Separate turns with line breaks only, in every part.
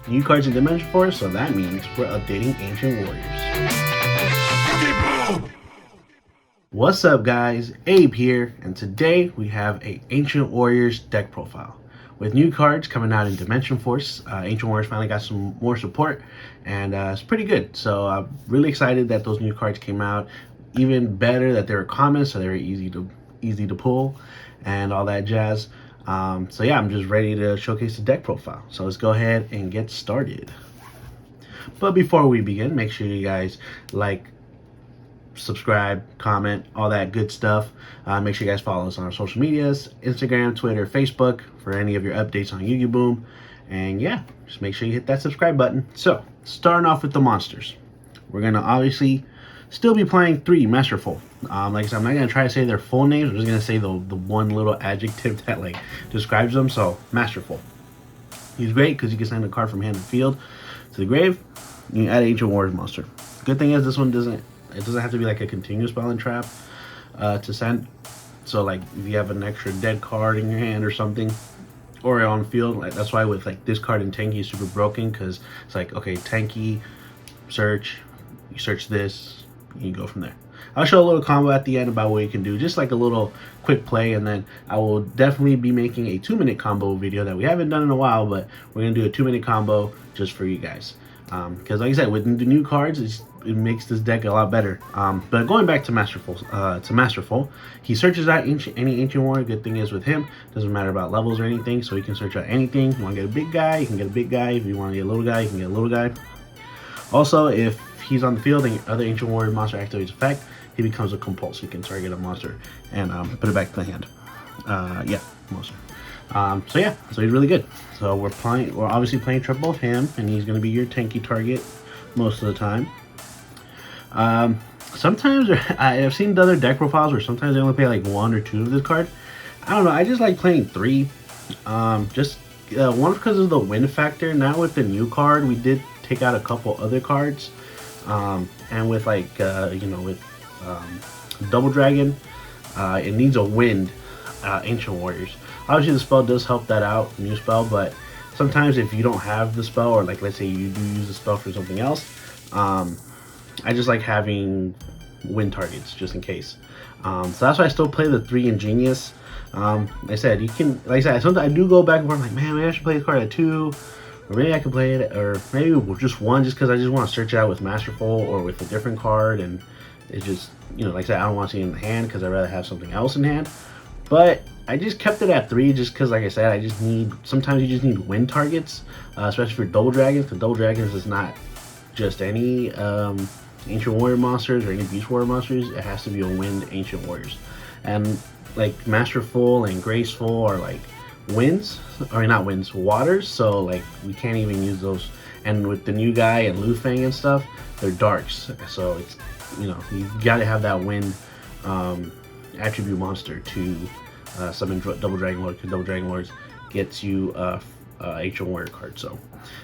new cards in Dimension Force, so that means we're updating Ancient Warriors. What's up guys, Abe here, and today we have a Ancient Warriors deck profile. With new cards coming out in Dimension Force, Ancient Warriors finally got some more support, and it's pretty good. So I'm really excited that those new cards came out. Even better that they were common, so they were easy to pull, and all that jazz. So yeah, I'm just ready to showcase the deck profile. So let's go ahead and get started. But before we begin, make sure you guys like, subscribe, comment, all that good stuff. Make sure you guys follow us on our social medias, Instagram, Twitter, Facebook, for any of your updates on YuGiBOOM. And yeah, just make sure you hit that subscribe button. So, starting off with the monsters. We're going to obviously still be playing 3 Masterful. Like I said, I'm not going to try to say their full names. I'm just going to say the one little adjective that like describes them. So, Masterful. He's great because you can send a card from hand to field to the grave. You can add Ancient Warriors monster. Good thing is this one doesn't have to be like a continuous spell and trap to send. So like if you have an extra dead card in your hand or something, or on field, like that's why with like this card in Tanky is super broken, because it's like, okay, Tanky, search, you search this, you go from there. I'll show a little combo at the end about what you can do, just like a little quick play, and then I will definitely be making a 2-minute combo video that we haven't done in a while, but we're gonna do a 2-minute combo just for you guys. Because like I said, with the new cards, it makes this deck a lot better. But going back to Masterful, he searches out any Ancient Warrior. Good thing is with him, doesn't matter about levels or anything, so he can search out anything. If you want to get a big guy, you can get a big guy. If you want to get a little guy, you can get a little guy. Also, if he's on the field and other Ancient Warrior monster activates effect, he becomes a compulse. You can target a monster and put it back to the hand. Yeah, monster. So yeah, so he's really good. So we're obviously playing triple of him, and he's going to be your tanky target most of the time. Sometimes I've seen the other deck profiles where sometimes they only play like 1 or 2 of this card. I don't know, I just like playing 3. Just one, because of the win factor. Now with the new card, we did take out a couple other cards, and with like with Double Dragon, it needs a wind Ancient Warriors. Obviously the spell does help that out, new spell, but sometimes if you don't have the spell, or like let's say you do use the spell for something else, I just like having wind targets just in case. So that's why I still play the 3 Ingenious. Like I said, you can, like I said, sometimes I do go back and forth, like, man, maybe I should play this card at 2, or maybe I could play it, or maybe just 1, just because I just want to search it out with Masterful or with a different card, and it's just, like I said, I don't want to see it in the hand because I'd rather have something else in hand. But I just kept it at 3 just because, like I said, sometimes you just need wind targets, especially for Double Dragons, because Double Dragons is not just any Ancient Warrior monsters or any Beast Warrior monsters. It has to be a wind Ancient Warriors. And like Masterful and Graceful are like winds, or not winds, waters, so like we can't even use those. And with the new guy and Lu Fang and stuff, they're darks, so it's, you gotta have that wind attribute monster to summon Double Dragon Lord, because Double Dragon Lords gets you Ancient Warrior card. So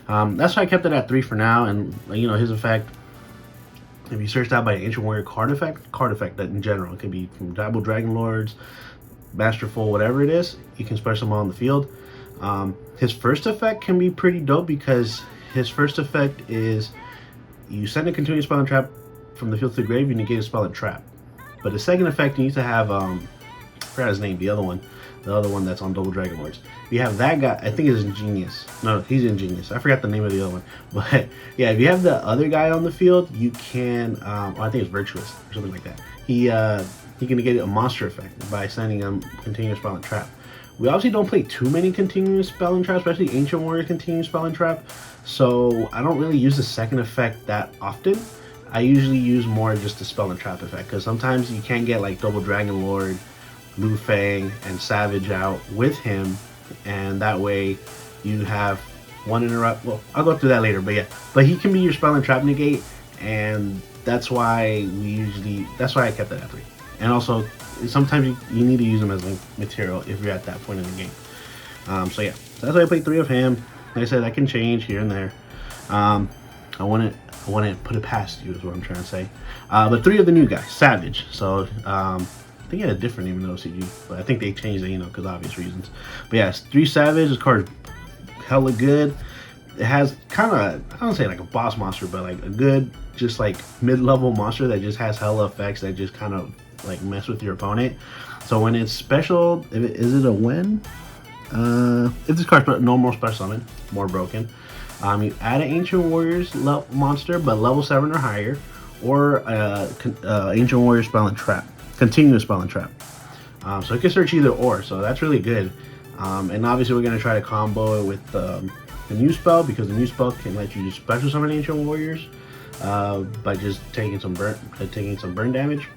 that's why I kept it at 3 for now. And his effect, if you searched out by Ancient Warrior card effect that in general, it could be from Double Dragon Lords, Masterful, whatever it is, you can special them all on the field. His first effect can be pretty dope, because his first effect is you send a continuous spell and trap from the field to the grave, you negate a spell and trap. But the second effect, you need to have I forgot his name, the other one that's on Double Dragon Lords. If you have that guy, I think it's Ingenious. No, he's Ingenious. I forgot the name of the other one. But yeah, if you have the other guy on the field, you can, I think it's Virtuous or something like that. He can get a monster effect by sending him continuous spell and trap. We obviously don't play too many continuous spell and trap, especially Ancient Warrior continuous spell and trap. So I don't really use the second effect that often. I usually use more just the spell and trap effect, because sometimes you can get like Double Dragon Lord, Lu Fang, and Savage out with him, and that way you have one interrupt. Well, I'll go through that later, but yeah. But he can be your spell and trap negate, and that's why I kept it at 3. And also, sometimes you need to use him as like material if you're at that point in the game. So yeah, that's why I played 3 of him. Like I said, that can change here and there. I wouldn't put it past you, is what I'm trying to say. But 3 of the new guys, Savage. So I think he had a different name in the OCG, but I think they changed it, because obvious reasons. But yeah, 3 Savage. This card is hella good. it has kind of, I don't say like a boss monster, but like a good, just like mid-level monster that just has hella effects that just kind of like mess with your opponent. So when it's special, is it a win? If this card's normal special summon, more broken, you add an Ancient Warriors monster, but level 7 or higher, or Ancient Warrior spell and trap, continuous spell and trap. So it can search either or, so that's really good. And obviously we're going to try to combo it with the new spell, because the new spell can let you just special summon Ancient Warriors by just taking some burn damage.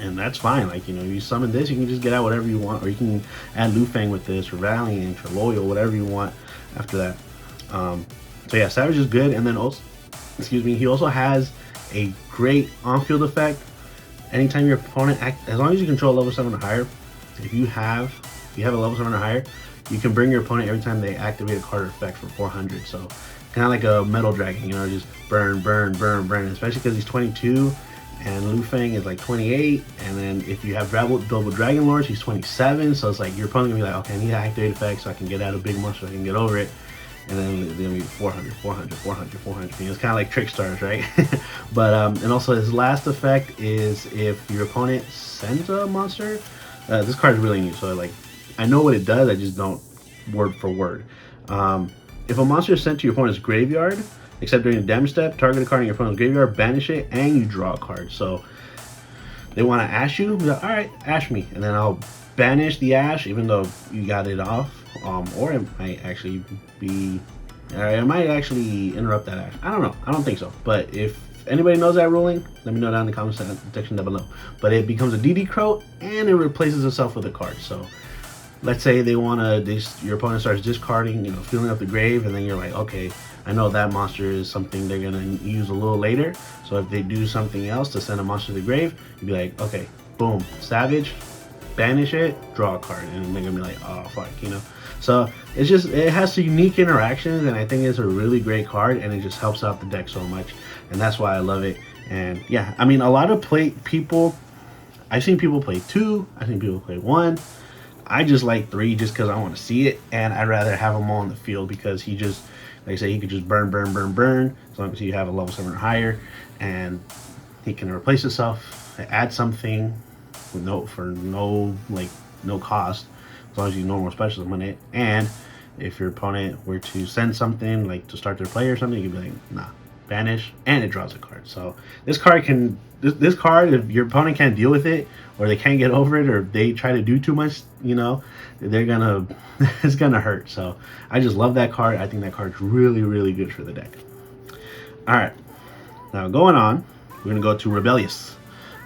And that's fine. Like, you know, you summon this, you can just get out whatever you want, or you can add Lu Fang with this, or Valiant, or Loyal, whatever you want after that. So yeah, Savage is good. And then also, excuse me, he also has a great on-field effect. Anytime your opponent as long as you control level 7 or higher, if you have a level 7 or higher, you can bring your opponent every time they activate a card or effect for 400. So kind of like a Metal Dragon, you know, just burn, burn, burn, burn. Especially because he's 22. And Lu Fang is like 28, and then if you have double Dragon Lords, he's 27. So it's like your opponent gonna be like, okay, I need to activate effects so I can get out a big monster, so I can get over it. And then it's gonna be 400, 400, 400, 400. You know, it's kind of like Trick Stars, right? But and also his last effect is if your opponent sends a monster. This card is really neat. So like, I know what it does, I just don't word for word. If a monster is sent to your opponent's graveyard, except during the damage step, target a card in your opponent's graveyard, banish it, and you draw a card. So they want to ash you, like, all right, ash me, and then I'll banish the ash, even though you got it off. Or it might actually be, it might actually interrupt that ash. I don't know. I don't think so. But if anybody knows that ruling, let me know down in the comment section down below. But it becomes a DD Crow, and it replaces itself with a card. So let's say they want to, your opponent starts discarding, you know, filling up the grave, and then you're like, okay, I know that monster is something they're going to use a little later. So if they do something else to send a monster to the grave, you'd be like, okay, boom, Savage, banish it, draw a card. And they're going to be like, oh, fuck, you know. So it's just, it has some unique interactions, and I think it's a really great card, and it just helps out the deck so much. And that's why I love it. And yeah, I mean, a lot of people, I've seen people play 2, I've seen people play 1. I just like 3 just because I want to see it, and I'd rather have him all in the field because he just, like I say, he could just burn, burn, burn, burn, as long as you have a level 7 or higher, and he can replace itself, add something with no cost, as long as you normal special summon it. And if your opponent were to send something like to start their play or something, you could be like, nah, banish, and it draws a card. So this card can, this card, if your opponent can't deal with it, or they can't get over it, or they try to do too much, you know, they're gonna, it's gonna hurt. So I just love that card. I think that card's really, really good for the deck. All right, now going on, we're gonna go to Rebellious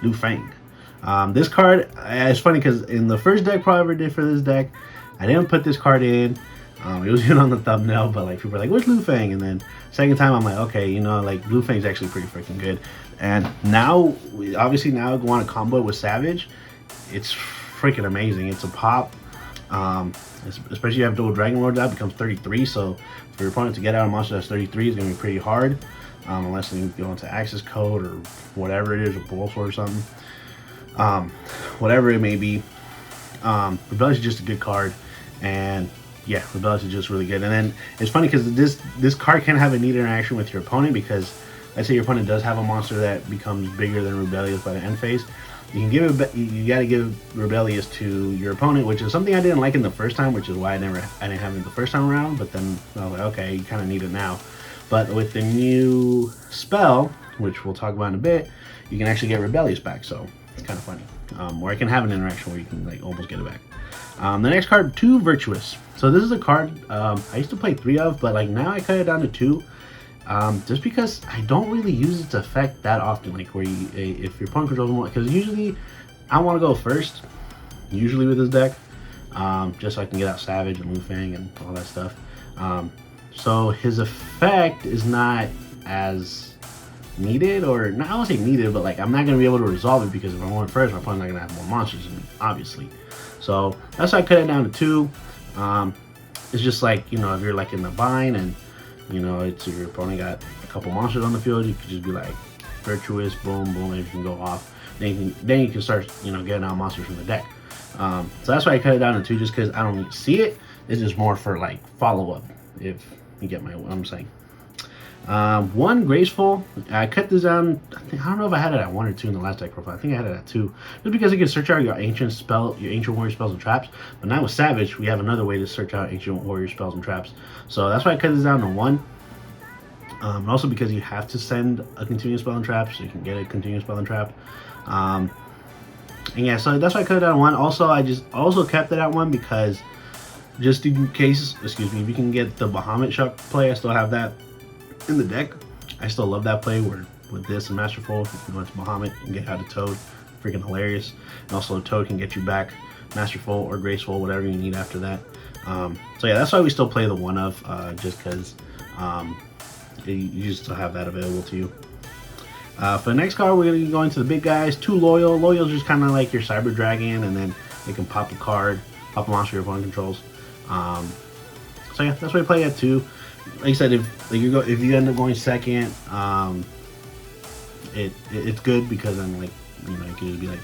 Lu Fang. This card, it's funny because in the first deck pro I ever did for this deck, I didn't put this card in. It was even on the thumbnail, but like people were like, "Where's Lu Fang?" And then second time, I'm like, okay, you know, like Lu Fang's actually pretty freaking good. And now, obviously, now go on a combo with Savage, it's freaking amazing. It's a pop. Especially if you have double Dragon Lord, that becomes 33. So for your opponent to get out a monster that's 33 is gonna be pretty hard, unless you go into Access Code or whatever it is, or Bulbasaur or something. Whatever it may be, Rebellious is just a good card, and yeah, Rebellious is just really good. And then it's funny because this card can have a neat interaction with your opponent, because let's say your opponent does have a monster that becomes bigger than Rebellious by the end phase. You can give it, you got to give Rebellious to your opponent, which is something I didn't like in the first time, which is why I didn't have it the first time around. But then I was like, okay, you kind of need it now. But with the new spell, which we'll talk about in a bit, you can actually get Rebellious back. So it's kind of funny. Or I can have an interaction where you can like almost get it back. The next card, 2 Virtuous. So this is a card I used to play 3 of, but like now I cut it down to 2. Just because I don't really use its effect that often, like where you, if your opponent controls more, because usually I want to go first, usually with this deck, just so I can get out Savage and Lu Fang and all that stuff. So his effect is not as needed, or not, I won't say needed, but like I'm not going to be able to resolve it, because if I went first, my opponent's not going to have more monsters than me, obviously. So that's why I cut it down to 2. It's just like, you know, if you're like in the bind and you know, it's your opponent got a couple monsters on the field, you could just be like Virtuous, boom, boom, and you can go off. Then you can start, you know, getting out monsters from the deck. So that's why I cut it down to 2, just because I don't need to see it. It's just more for like follow up. If You get what I'm saying. One graceful. I cut this down. I don't know if I had it at 1 or 2 in the last deck profile. I think I had it at 2, just because you can search out your ancient warrior spells and traps. But now with Savage, we have another way to search out ancient warrior spells and traps. So that's why I cut this down to 1. And also because you have to send a continuous spell and trap, so you can get a continuous spell and trap. And yeah, so that's why I cut it down to 1. Also, I also kept it at 1 because just in case, excuse me, if you can get the Bahamut Shuck play, I still have that in the deck. I still love that play where with this and Masterful, if you go into Bahamut and get out of Toad, freaking hilarious. And also Toad can get you back Masterful or Graceful, whatever you need after that. So yeah, that's why we still play the 1 of, just because you just still have that available to you. For the next card, we're going to go into the big guys. 2 Loyal. Loyal is just kind of like your Cyber Dragon, and then you can pop a card, pop a monster your opponent controls. So yeah, that's why I play at 2. Like I said, if you end up going second, it's good because then, like, you know, you can just be like,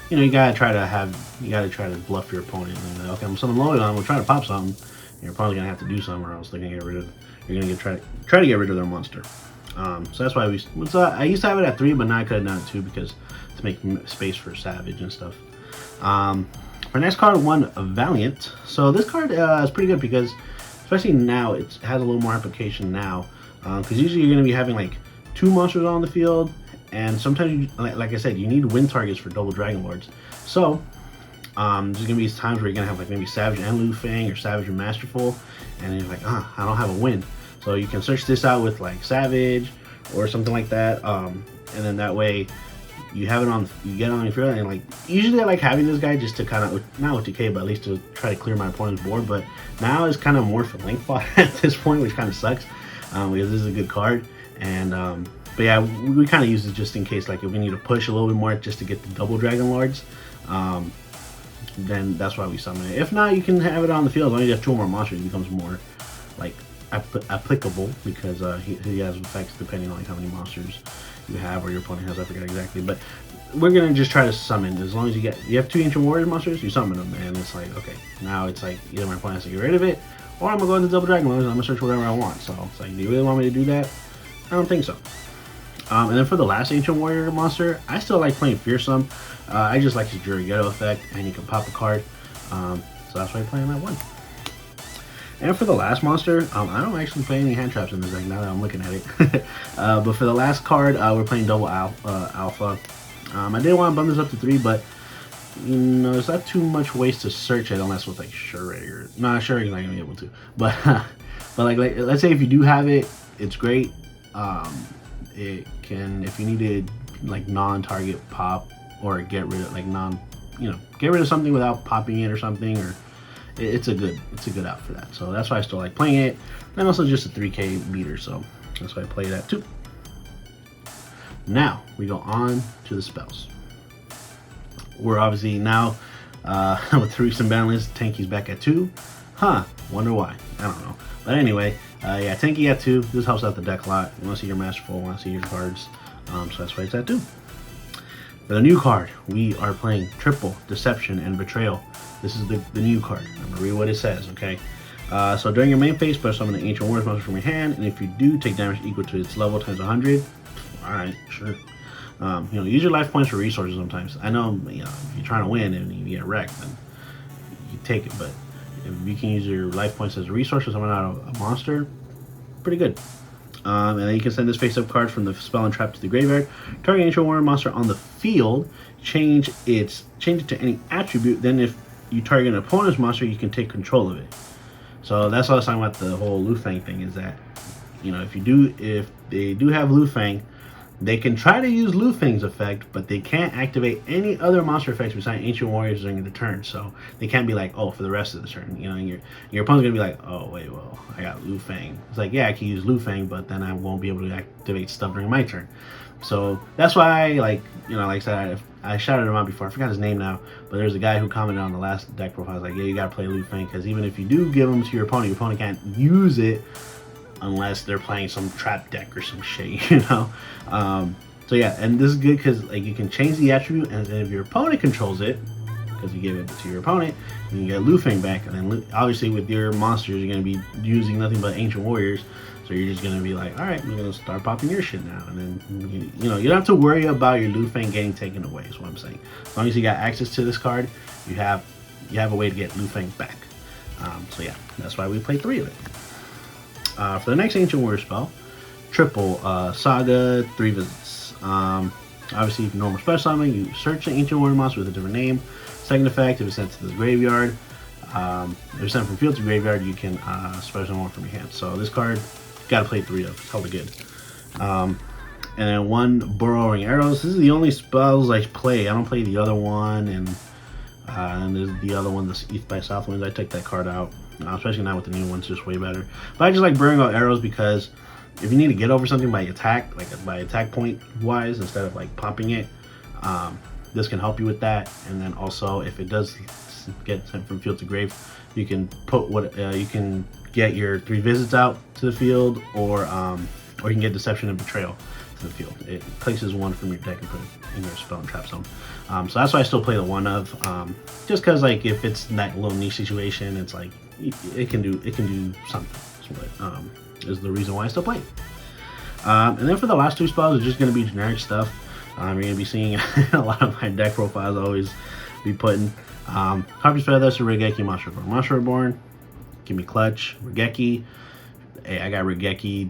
you know, you gotta try to bluff your opponent. And like, okay, I'm summoning Loyal, I'm gonna try to pop something. You're probably gonna have to do something, or else they're gonna get rid of. You're gonna try to get rid of their monster. So that's why I used to have it at 3, but now I cut it down to 2 because to make space for Savage and stuff. For next card, 1 Valiant. So this card is pretty good because, especially now, it has a little more application now. Because usually you're going to be having like 2 monsters on the field, and sometimes, like I said, you need win targets for double Dragon Lords. So there's going to be times where you're going to have like maybe Savage and Lu Fang, or Savage and Masterful, and you're like, I don't have a win. So you can search this out with like Savage or something like that, and then that way you have it on, you get it on your field. And like usually I like having this guy just to kind of, not with decay, but at least to try to clear my opponent's board. But now it's kind of more for link fodder at this point, which kind of sucks, because this is a good card. And but yeah, we kind of use it just in case, like if we need to push a little bit more just to get the double Dragon Lords, then that's why we summon it. If not, you can have it on the field. As long as you have 2 more monsters, it becomes more like applicable, because he has effects depending on like how many monsters you have or your opponent has. I forget exactly, but we're gonna just try to summon. As long as you have 2 Ancient Warrior monsters, you summon them, and it's like, okay, now it's like either my opponent has to get rid of it, or I'm gonna go into double Dragon Lords and I'm gonna search whatever I want. So it's like, do you really want me to do that? I don't think so. And then for the last Ancient Warrior monster, I still like playing Fearsome. I just like his yugioh effect, and you can pop a card. So that's why I'm playing that 1. And for the last monster, I don't actually play any hand traps in this deck now that I'm looking at it. But for the last card, we're playing double alpha. I didn't want to bump this up to 3, but you know, there's not too much ways to search it unless with like Shurei, or Shurei is not gonna be able to. But like let's say if you do have it, it's great. It can, if you needed like non-target pop, or get rid of like get rid of something without popping it or something, or it's a good out for that. So that's why I still like playing it. And also just a 3k meter, so that's why I play that too. Now we go on to the spells. We're obviously now with the recent ban list, Tanky's back at 2. Wonder why. I don't know. But anyway, yeah, Tanky at 2. This helps out the deck a lot. You want to see your Masterful, want to see your cards. So that's why it's at 2. For the new card, we are playing Triple Deception and Betrayal. This is the new card. I'm going to read what it says, okay? So during your main phase, special summon an Ancient Warrior monster from your hand, and if you do, take damage equal to its level times 100. Alright, sure. Use your life points for resources sometimes. I know, if you're trying to win and you get wrecked, then you take it, but if you can use your life points as a resource to summon out a monster, pretty good. And then you can send this face-up card from the spell and trap to the graveyard. Target Ancient Warrior monster on the field, change it to any attribute. Then if you target an opponent's monster, you can take control of it. So that's what I was talking about, the whole Lu Fang thing, is that, if they do have Lu Fang, they can try to use Lu Fang's effect, but they can't activate any other monster effects besides Ancient Warriors during the turn. So they can't be like, oh, for the rest of the turn. Your opponent's gonna be like, oh wait, well, I got Lu Fang. It's like, yeah, I can use Lu Fang, but then I won't be able to activate stuff during my turn. So that's why, like I said, I shouted him out before. I forgot his name now, but there's a guy who commented on the last deck profile. Like, yeah, you gotta play Lu Fang, because even if you do give him to your opponent can't use it unless they're playing some trap deck or some shit, So yeah, and this is good because like you can change the attribute, and then if your opponent controls it, because you give it to your opponent, and you get Liu Fang back. And then obviously with your monsters, you're going to be using nothing but Ancient Warriors, so you're just going to be like, all right, we're going to start popping your shit now. And then you know, you don't have to worry about your Liu Fang getting taken away. Is what I'm saying. As long as you got access to this card, you have a way to get Liu Fang back. So yeah, that's why we play 3 of it. For the next Ancient Warrior spell, triple Saga, 3 visits. Obviously, if normal special summon, you search the Ancient Warrior monster with a different name. Second effect, if it's sent to the graveyard, if it's sent from field to graveyard, you can special summon one from your hand. So this card, got to play 3 of. It's hella good. And then 1 Burrowing Arrows. This is the only spells I play. I don't play the other one, and there's the other one, the East by South Winds. I take that card out, especially now with the new ones, just way better. But I just like Burrowing Out Arrows because if you need to get over something by attack, like by attack point wise, instead of like popping it, this can help you with that. And then also, if it does get sent from field to grave, you can put you can get your 3 visits out to the field, or you can get Deception and Betrayal to the field. It places 1 from your deck and put it in your spell and trap zone. So that's why I still play the 1 of, just because like if it's in that little niche situation, it's like it can do something. So, is the reason why I still play. And then for the last 2 spells, it's just going to be generic stuff. You're going to be seeing a lot of my deck profiles always be putting Harpy's Feather, Regeki, Monster Reborn. Monster Reborn, give me Clutch, Regeki. Hey, I got Regeki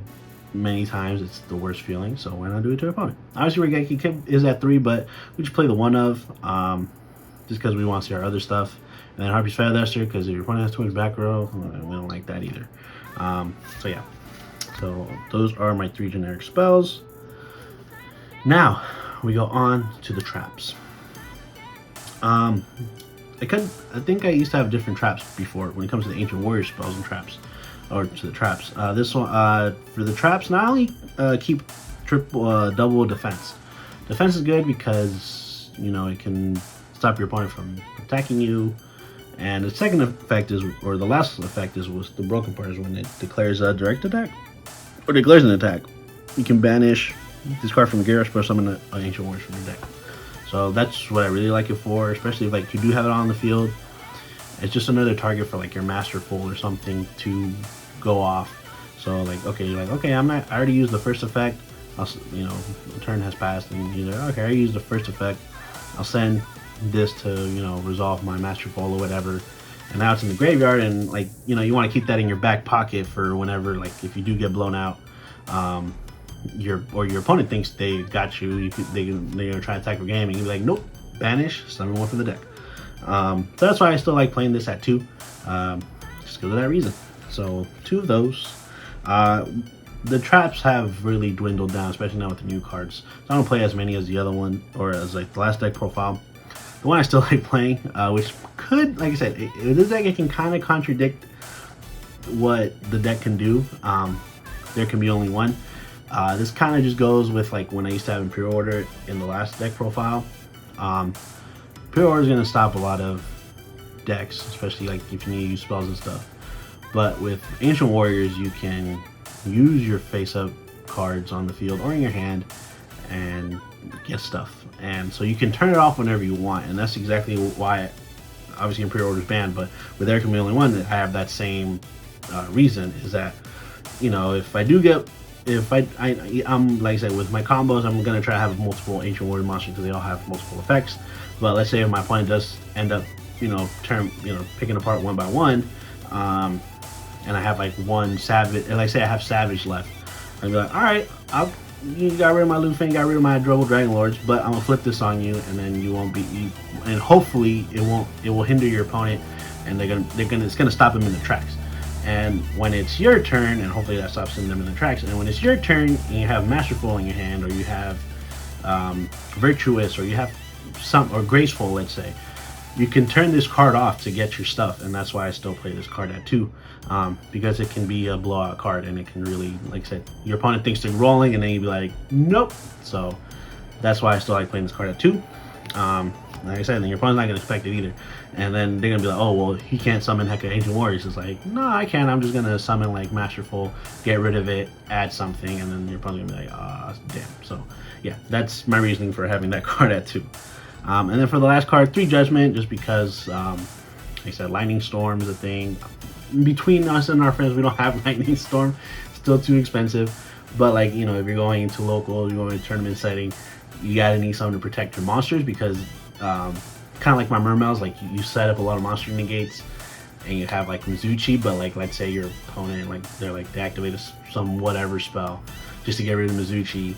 many times. It's the worst feeling, so why not do it to your opponent? Obviously, Regeki is at 3, but we just play the 1 of, just because we want to see our other stuff. And then Harpy's Feather, because if your opponent has too much back row, we don't like that either. So yeah. So those are my 3 generic spells. Now we go on to the traps. I think I used to have different traps before when it comes to the Ancient Warrior spells and traps, or to the traps. This one, for the traps, not only keep double defense. Defense is good because, you know, it can stop your opponent from attacking you. And the second effect is, or the last effect is, was the broken part, is when it declares a direct attack, or declares an attack. You can banish this card from Garrus, or summon an Ancient Warriors from your deck. So that's what I really like it for, especially if like you do have it on the field. It's just another target for like your Masterful or something to go off. So like, okay, you're like, okay, I already used the first effect. You know, the turn has passed, and you're like, okay, I used the first effect. I'll send this to, you know, resolve my Masterful or whatever. And now it's in the graveyard, and like, you know, you want to keep that in your back pocket for whenever, like, if you do get blown out, your opponent thinks they got you. They're gonna try to attack your game, and you're like, nope, banish, summon 1 from the deck. So that's why I still like playing this at 2, just because of that reason. So 2 of those. The traps have really dwindled down, especially now with the new cards. So I don't play as many as the other one, or as like the last deck profile. The one I still like playing, which could, like I said, this deck, it can kind of contradict what the deck can do. There can be only one. This kind of just goes with like when I used to have Imperial Order in the last deck profile. Imperial Order is going to stop a lot of decks, especially like if you need to use spells and stuff. But with Ancient Warriors, you can use your face-up cards on the field or in your hand and get stuff. And so you can turn it off whenever you want, and that's exactly why, obviously Imperial Order is banned, but with There Can Be Only One, I have that same reason, is that, you know, if I do get, I'm like I said, with my combos, I'm gonna try to have multiple Ancient Warrior monsters because they all have multiple effects. But let's say if my opponent does end up, you know, picking apart one by one, and I have like 1 Savage, and like say I have Savage left, I'd be like, all right, you got rid of my Liu Fang, got rid of my Double Dragon Lords, but I'm gonna flip this on you, and then you won't be, and hopefully it will hinder your opponent, and it's gonna stop them in the tracks. And when it's your turn, and hopefully that stops them in the tracks, and when it's your turn and you have Masterful in your hand, or you have Virtuous, or you have or Graceful, let's say, you can turn this card off to get your stuff. And that's why I still play this card at 2, because it can be a blowout card, and it can really, like I said, your opponent thinks they're rolling, and then you'd be like, nope. So that's why I still like playing this card at 2. Like I said, then your opponent's not going to expect it either. And then they're going to be like, oh, well, he can't summon Hecka Ancient Warriors. It's like, no, I can. I'm just going to summon, like, Masterful, get rid of it, add something, and then your opponent's going to be like, ah, damn. So, yeah, that's my reasoning for having that card at 2. And then for the last card, 3 Judgment, just because, like I said, Lightning Storm is a thing. Between us and our friends, we don't have Lightning Storm. Still too expensive. But, like, you know, if you're going into local, you're going into tournament setting, you gotta need something to protect your monsters, because kind of like my Mermails, like you set up a lot of monster negates and you have like Mizuchi, but like let's say your opponent, like they activate some whatever spell just to get rid of Mizuchi,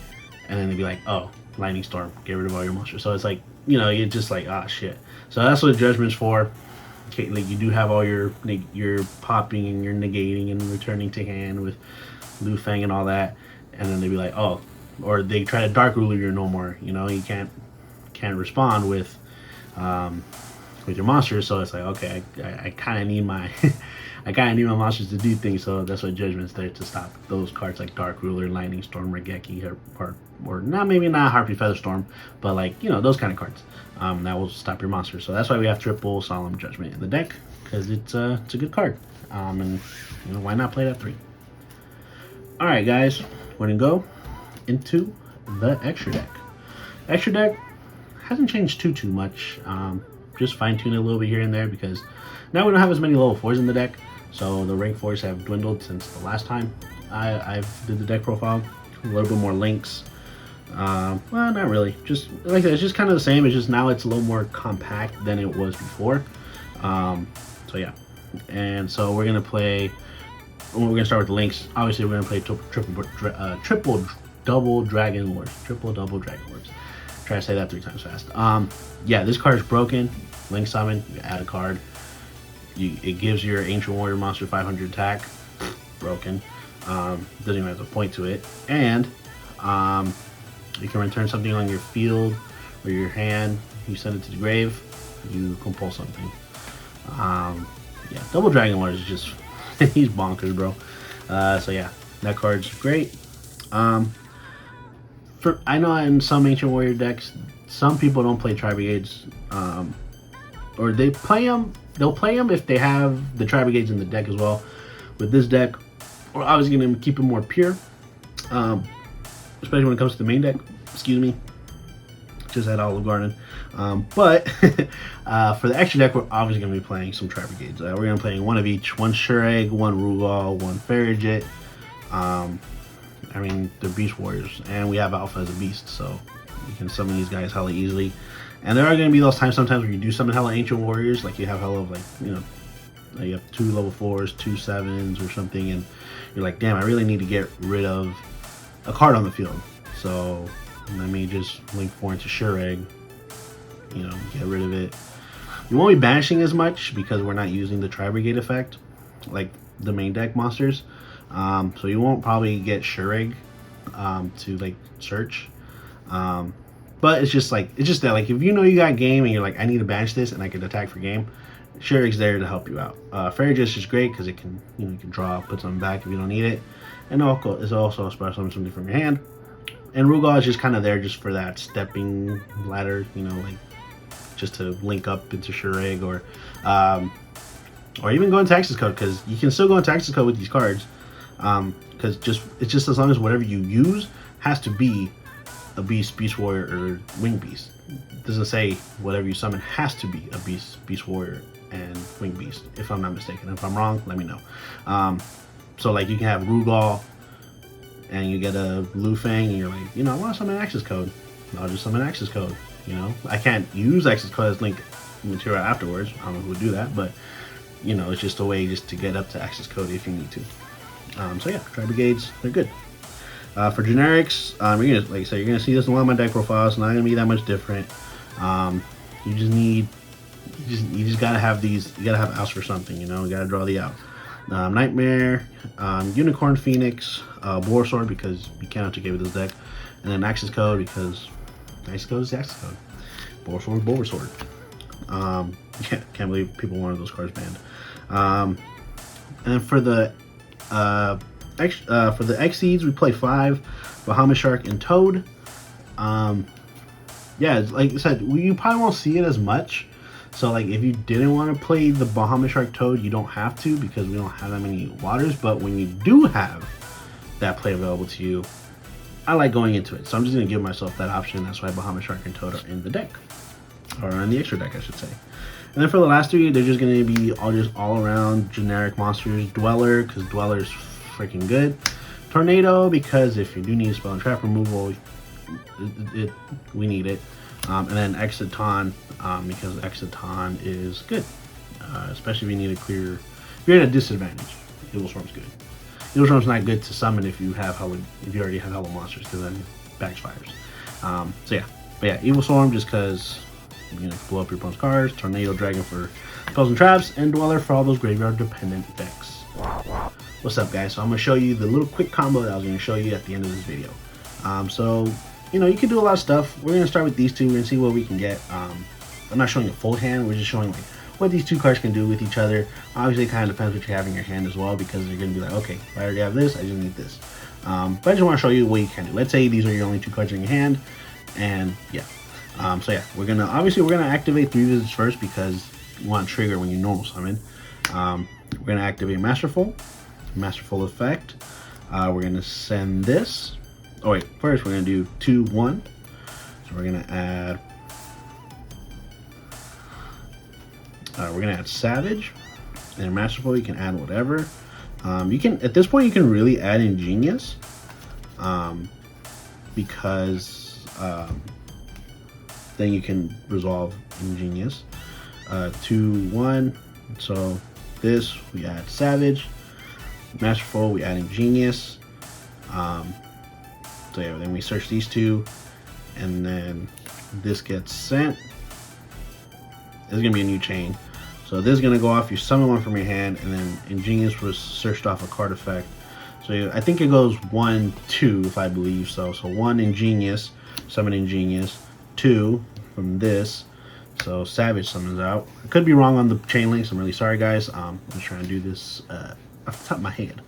and then they'd be like, oh, Lightning Storm, get rid of all your monsters. So it's like, you know, you're just like, ah, shit. So that's what Judgment's for. Okay, like you do have all your popping and your negating and returning to hand with Lu Feng and all that, and then they'd be like, oh, or they try to Dark Ruler your no more. You know, you can't respond with your monsters. So it's like, okay, I kind of need my I kind of need my monsters to do things. So that's what Judgment's there to stop those cards like Dark Ruler, Lightning Storm, Regeki, or not, maybe not Harpy Featherstorm, but like, you know, those kind of cards that will stop your monsters. So that's why we have triple Solemn Judgment in the deck, because it's a good card. And you know, why not play that 3? All right, guys, we're gonna go into the extra deck. Extra deck hasn't changed too much. Just fine-tune it a little bit here and there, because now we don't have as many level 4s in the deck, so the rank 4s have dwindled since the last time I've did the deck profile. A little bit more links. Well, not really. Just like I said, it's just kind of the same. It's just now it's a little more compact than it was before. So yeah, and so we're gonna play. We're gonna start with the links. Obviously, we're gonna play triple double Dragon Lords. Triple double Dragon Lords. Try to say that 3 times fast. Yeah, this card is broken. Link summon. You add a card. It gives your Ancient Warrior monster 500 attack. Broken. Doesn't even have a point to it. And you can return something on your field or your hand. You send it to the grave. You compulse something. Yeah, double Dragon Lord is just he's bonkers, bro. So yeah, that card's great. I know in some Ancient Warrior decks, some people don't play Tri-Brigades, or they play them. They'll play them if they have the Tri-Brigades in the deck as well. With this deck, we're obviously going to keep it more pure, especially when it comes to the main deck. Excuse me. Just had Olive Garden. But for the extra deck, we're obviously going to be playing some Tri-Brigades. We're going to be playing one of each. One Shureg, one Rugal, one Farragut. I mean, they're Beast Warriors, and we have Alpha as a beast, so you can summon these guys hella easily. And there are going to be those times sometimes where you do summon hella Ancient Warriors, like you have hella of, like, you know, you have 2 level 4s, 2 7s or something, and you're like, damn, I really need to get rid of a card on the field. So let me just link 4 into Shureg, you know, get rid of it. You won't be banishing as much because we're not using the Tri-Brigade effect, like the main deck monsters. So you won't probably get Shureg to like search. But it's just that, like, if you know you got game and you're like, I need to banish this and I can attack for game, Shureg's there to help you out. Farragut is just great because it can, you know, you can draw, put something back if you don't need it, and it's also a special summon something from your hand. And Rugal is just kind of there just for that stepping ladder, you know, like just to link up into Shureg, or even go into Access Code, because you can still go into Access Code with these cards. Because it's just as long as whatever you use has to be a beast, beast warrior, or wing beast. It doesn't say whatever you summon has to be a beast, beast warrior, and wing beast, if I'm not mistaken. If I'm wrong, let me know. So like you can have Rugal and you get a Lu Feng and you're like, you know, I want to summon Access Code. I'll just summon Access Code. You know, I can't use Access Code as link material afterwards. I don't know who would do that, but you know, it's just a way just to get up to Access Code if you need to. So yeah, Tri-Brigades, they're good. For generics, you're gonna, like I said, you're gonna see this in a lot of my deck profiles. Not gonna be that much different. You just gotta have these. You gotta have outs for something. You know, you gotta draw the out. Nightmare, Unicorn Phoenix, Boar Sword, because you cannot take it with this deck, and then Access Code, because Access Code is the Access Code. Boar Sword. Yeah, can't believe people wanted those cards banned. And then for the Xyzs, we play 5 Bahamut Shark and Toad. Yeah, like I said, you probably won't see it as much. So like if you didn't want to play the Bahamut Shark Toad, you don't have to, because we don't have that many waters. But when you do have that play available to you, I like going into it. So I'm just going to give myself that option. That's why Bahamut Shark and Toad are in the deck. or on the extra deck, I should say. And then for the last three, they're just going to be all around generic monsters. Dweller, because Dweller's freaking good. Tornado, because if you do need spell and trap removal, we need it. And then Exciton, because Exciton is good, especially if you need to clear. If you're at a disadvantage, Evil Storm's good. Evil Storm's not good to summon if you already have hella monsters, because then backfires. So yeah, but yeah, Evil Storm just because blow up your opponent's cards. Tornado Dragon for spells and traps, and Dweller for all those graveyard dependent decks. What's up, guys? So I'm gonna show you the little quick combo that I was gonna show you at the end of this video. So you can do a lot of stuff. We're gonna start with these two. We're gonna see what we can get. I'm not showing a full hand. We're just showing like what these two cards can do with each other. Obviously, it kind of depends what you have in your hand as well, because you're gonna be like, okay, if I already have this, I just need this. But I just want to show you what you can do. Let's say these are your only two cards in your hand, and yeah. So yeah, we're gonna activate 3 visits first, because you want to trigger when you normal summon. We're gonna activate Masterful effect. We're gonna send this. Oh wait, first we're gonna do 2/1. So we're gonna add. We're gonna add Savage, and Masterful. You can add whatever. You can at this point you can really add Ingenious, because then you can resolve Ingenious. 2/1. So this we add Savage, Masterful we add Ingenious. So yeah, then we search these two, and then this gets sent. This is gonna be a new chain. So this is gonna go off. You summon one from your hand, and then Ingenious was searched off a card effect. So I think it goes 1, 2, if I believe so. So 1 Ingenious, summon Ingenious. 2 from this, so Savage summons out. I could be wrong on the chain links. I'm really sorry, guys. I'm just trying to do this off the top of my head,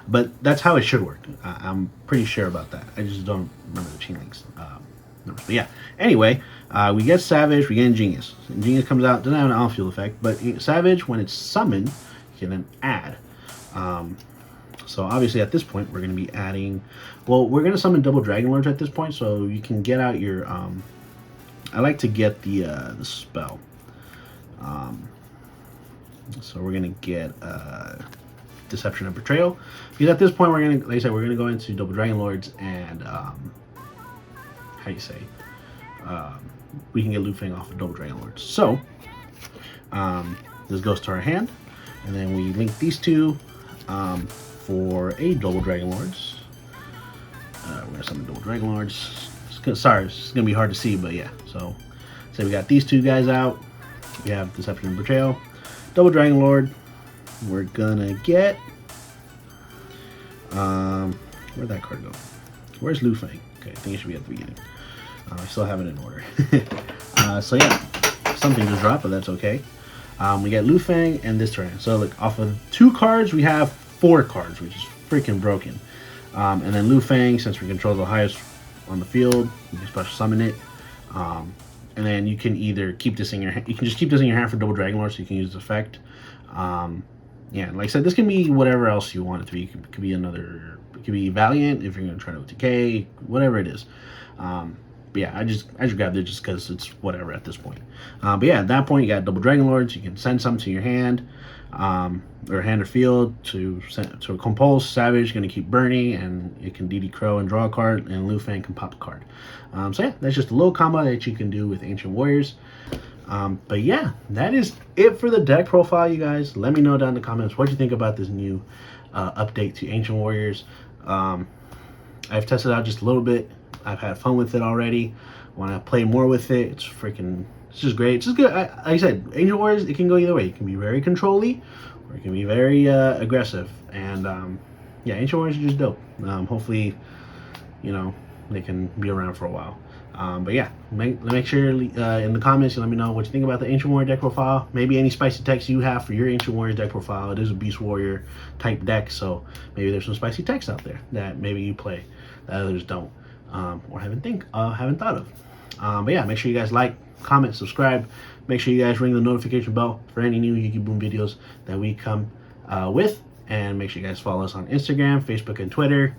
but that's how it should work. I'm pretty sure about that. I just don't remember the chain links numbers. But yeah, anyway, we get Savage, we get Ingenious. Ingenious comes out, doesn't have an on-field effect, but Savage, when it's summoned, you can then add. So obviously at this point we're going to be adding, well, we're going to summon double Dragon Lords at this point, so you can get out your I like to get the spell. So we're gonna get Deception and Betrayal, because at this point we're gonna, like I said, we're gonna go into double Dragon Lords, and how do you say, we can get Lufeng off of double Dragon Lords. So this goes to our hand, and then we link these two for a double Dragon Lords. We're gonna summon double Dragon Lords. Sorry, it's gonna be hard to see, but yeah. So we got these two guys out. We have Deception and Betrayal, double Dragon Lord. We're gonna get where'd that card go? Where's Lufeng? Okay, I think it should be at the beginning. I still have it in order. So yeah, something just dropped, but that's okay. We get Lufeng and this turn. So look, off of 2 cards, we have 4 cards, which is freaking broken. And then Lufeng, since we control the highest on the field, you can special summon it, and then you can either keep this in your hand. You can just keep this in your hand for double Dragon Lord, so you can use this effect. Yeah, like I said, this can be whatever else you want it to be. It could be another. It could be Valiant if you're gonna try to OTK, whatever it is. But yeah, I just grabbed it just because it's whatever at this point. But yeah, at that point you got double Dragon Lords. You can send some to your hand, or hand or field to compulse. Savage going to keep burning, and it can DD Crow and draw a card, and Lufeng can pop a card. So yeah, that's just a little combo that you can do with Ancient Warriors. But yeah, that is it for the deck profile, you guys. Let me know down in the comments what you think about this new update to Ancient Warriors. I've tested out just a little bit. I've had fun with it already. Want to play more with it? It's just great. It's just good. Like I said, Ancient Warriors, it can go either way. It can be very control-y, or it can be very aggressive. And yeah, Ancient Warriors are just dope. Hopefully, they can be around for a while. But yeah, make sure in the comments you let me know what you think about the Ancient Warrior deck profile. Maybe any spicy text you have for your Ancient Warrior deck profile. It is a Beast Warrior type deck, so maybe there's some spicy text out there that maybe you play that others don't, or haven't thought of. But yeah, make sure you guys like, comment, subscribe. Make sure you guys ring the notification bell for any new YuGiBOOM videos that we come with, and make sure you guys follow us on Instagram, Facebook, and Twitter.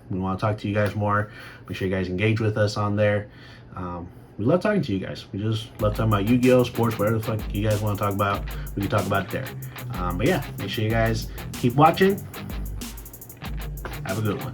We want to talk to you guys more. Make sure you guys engage with us on there. we love talking to you guys. We just love talking about Yu-Gi-Oh, sports, whatever the fuck you guys want to talk about. We can talk about it there. But yeah, make sure you guys keep watching. Have a good one.